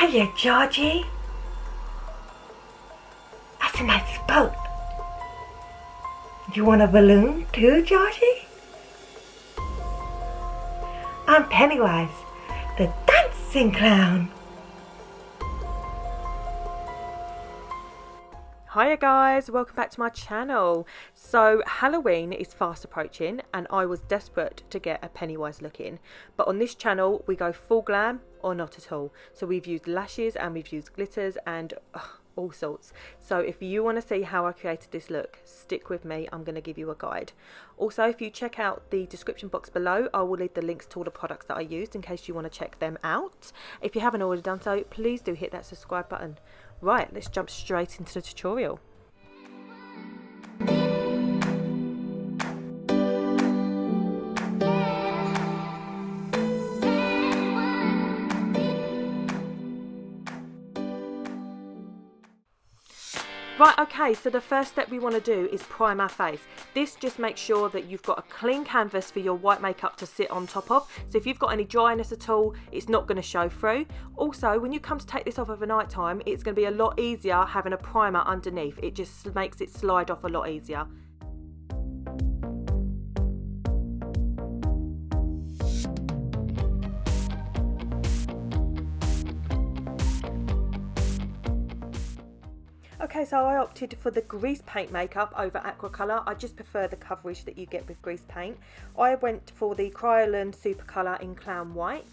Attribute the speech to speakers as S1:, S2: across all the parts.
S1: Hiya, Georgie. That's a nice boat. You want a balloon too, Georgie? I'm Pennywise, the dancing clown.
S2: Hiya guys, welcome back to my channel. So Halloween is fast approaching and I was desperate to get a Pennywise look in, but on this channel we go full glam or not at all. So we've used lashes and we've used glitters and all sorts. So if you want to see how I created this look, stick with me, I'm going to give you a guide. Also, if you check out the description box below, I will leave the links to all the products that I used in case you want to check them out. If you haven't already done so, please do hit that subscribe button. Right, let's jump straight into the tutorial. Right, okay, so the first step we want to do is prime our face. This just makes sure that you've got a clean canvas for your white makeup to sit on top of. So if you've got any dryness at all, it's not going to show through. Also, when you come to take this off over night time, it's going to be a lot easier having a primer underneath. It just makes it slide off a lot easier. Okay, so I opted for the grease paint makeup over aqua colour. I just prefer the coverage that you get with grease paint. I went for the Kryolan Super Colour in Clown White.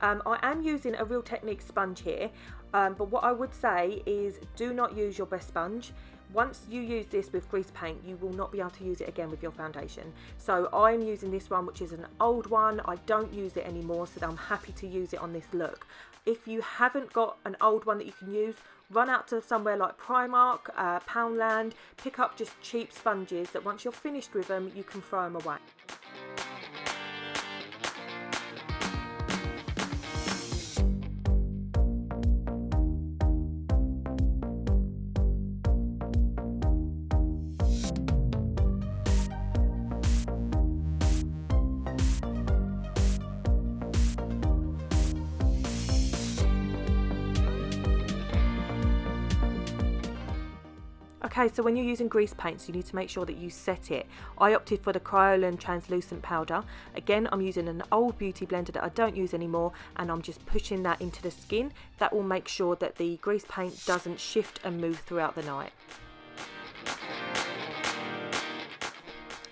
S2: I am using a Real Technique sponge here, but what I would say is do not use your best sponge. Once you use this with grease paint, you will not be able to use it again with your foundation. So I'm using this one, which is an old one. I don't use it anymore, so I'm happy to use it on this look. If you haven't got an old one that you can use, run out to somewhere like Primark, Poundland, pick up just cheap sponges that once you're finished with them, you can throw them away. Okay, so when you're using grease paints, you need to make sure that you set it. I opted for the Kryolan translucent powder. Again, I'm using an old beauty blender that I don't use anymore, and I'm just pushing that into the skin. That will make sure that the grease paint doesn't shift and move throughout the night.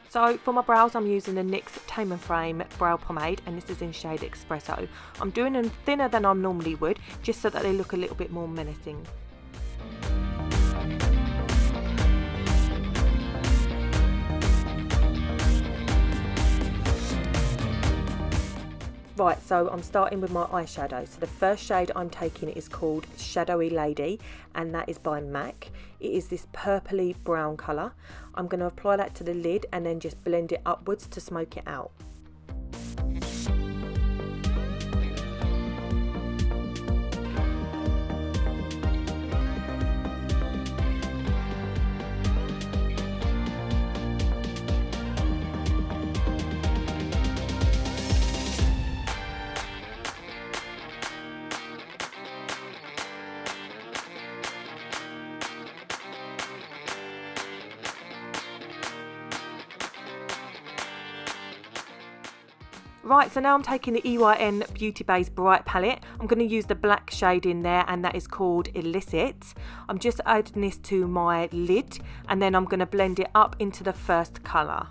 S2: So for my brows, I'm using the NYX Tame and Frame brow pomade, and this is in shade Espresso. I'm doing them thinner than I normally would, just so that they look a little bit more menacing. Right, so I'm starting with my eyeshadow. So the first shade I'm taking is called Shadowy Lady, and that is by MAC. It is this purpley brown colour. I'm going to apply that to the lid and then just blend it upwards to smoke it out. Right, so now I'm taking the EYN Beauty Base Bright Palette. I'm going to use the black shade in there, and that is called Illicit. I'm just adding this to my lid, and then I'm going to blend it up into the first colour.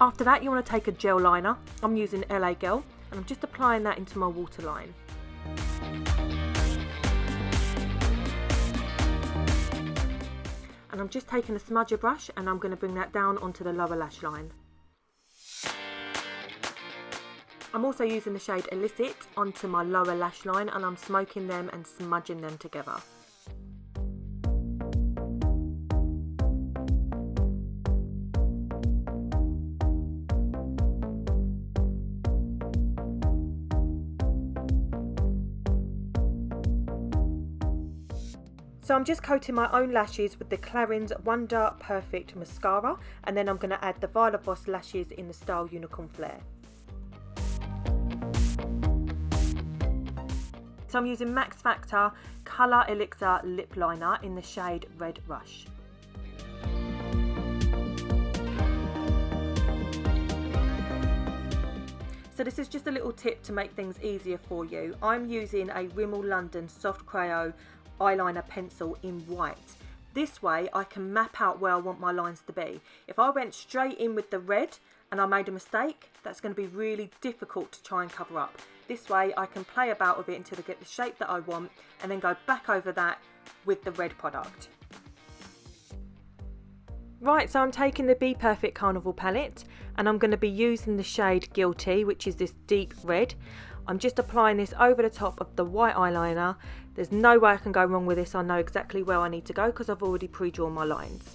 S2: After that, you want to take a gel liner. I'm using LA Gel, and I'm just applying that into my waterline. And I'm just taking a smudger brush and I'm going to bring that down onto the lower lash line. I'm also using the shade Illicit onto my lower lash line, and I'm smoking them and smudging them together. So I'm just coating my own lashes with the Clarins Wonder Perfect Mascara, and then I'm going to add the Viola Voss lashes in the style Unicorn Flare. So I'm using Max Factor Colour Elixir Lip Liner in the shade Red Rush. So this is just a little tip to make things easier for you. I'm using a Rimmel London Soft Crayon eyeliner pencil in white. This way I can map out where I want my lines to be. If I went straight in with the red and I made a mistake, that's going to be really difficult to try and cover up. This way I can play about with it until I get the shape that I want, and then go back over that with the red product. Right, so I'm taking the Be Perfect Carnival palette, and I'm going to be using the shade Guilty, which is this deep red. I'm just applying this over the top of the white eyeliner. There's no way I can go wrong with this. I know exactly where I need to go because I've already pre-drawn my lines.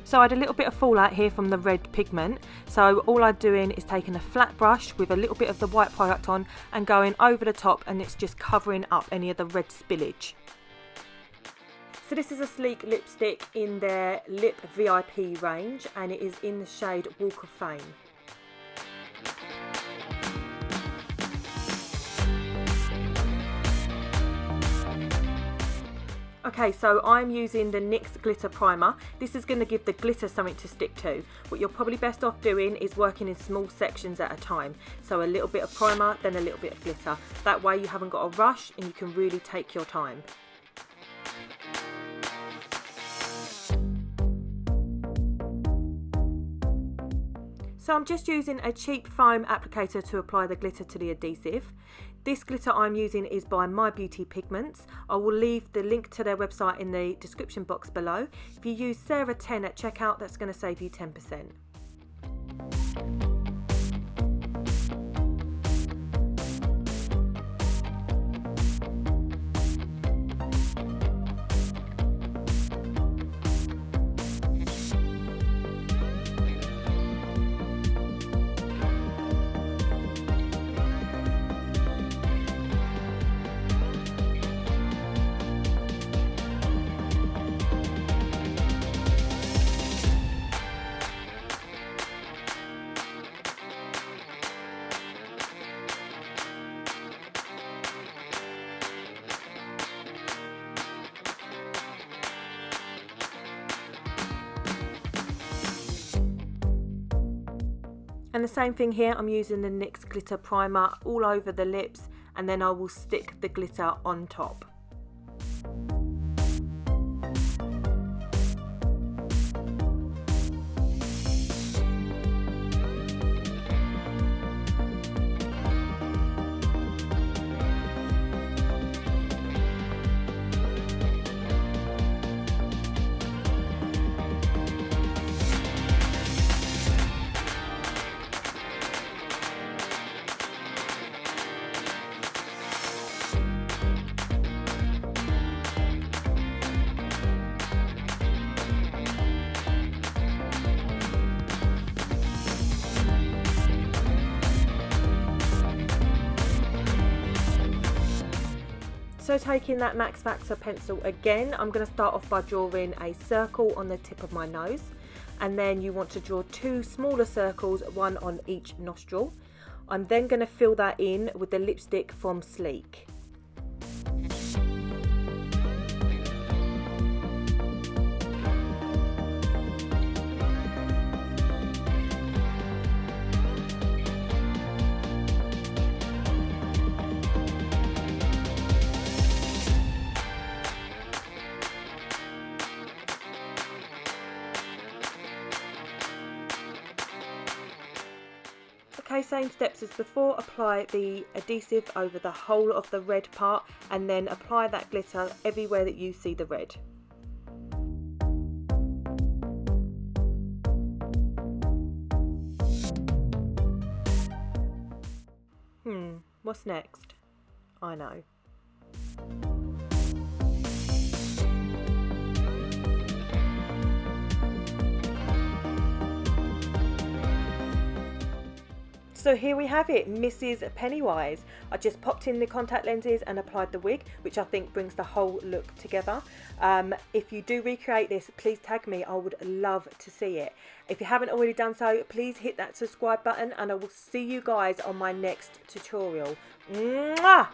S2: So I had a little bit of fallout here from the red pigment, so all I'm doing is taking a flat brush with a little bit of the white product on and going over the top, and it's just covering up any of the red spillage. So this is a sleek lipstick in their Lip VIP range, and it is in the shade Walk of Fame. Okay, so I'm using the NYX Glitter Primer. This is going to give the glitter something to stick to. What you're probably best off doing is working in small sections at a time. So a little bit of primer, then a little bit of glitter. That way you haven't got a rush and you can really take your time. So I'm just using a cheap foam applicator to apply the glitter to the adhesive. This glitter I'm using is by My Beauty Pigments. I will leave the link to their website in the description box below. If you use Sarah 10 at checkout, that's going to save you 10%. And the same thing here, I'm using the NYX Glitter Primer all over the lips, and then I will stick the glitter on top. So taking that Max Factor pencil again, I'm going to start off by drawing a circle on the tip of my nose, and then you want to draw two smaller circles, one on each nostril. I'm then going to fill that in with the lipstick from Sleek. Okay, same steps as before. Apply the adhesive over the whole of the red part, and then apply that glitter everywhere that you see the red. What's next? I know. So here we have it, Mrs. Pennywise. I just popped in the contact lenses and applied the wig, which I think brings the whole look together. If you do recreate this, please tag me. I would love to see it. If you haven't already done so, please hit that subscribe button and I will see you guys on my next tutorial. Mwah!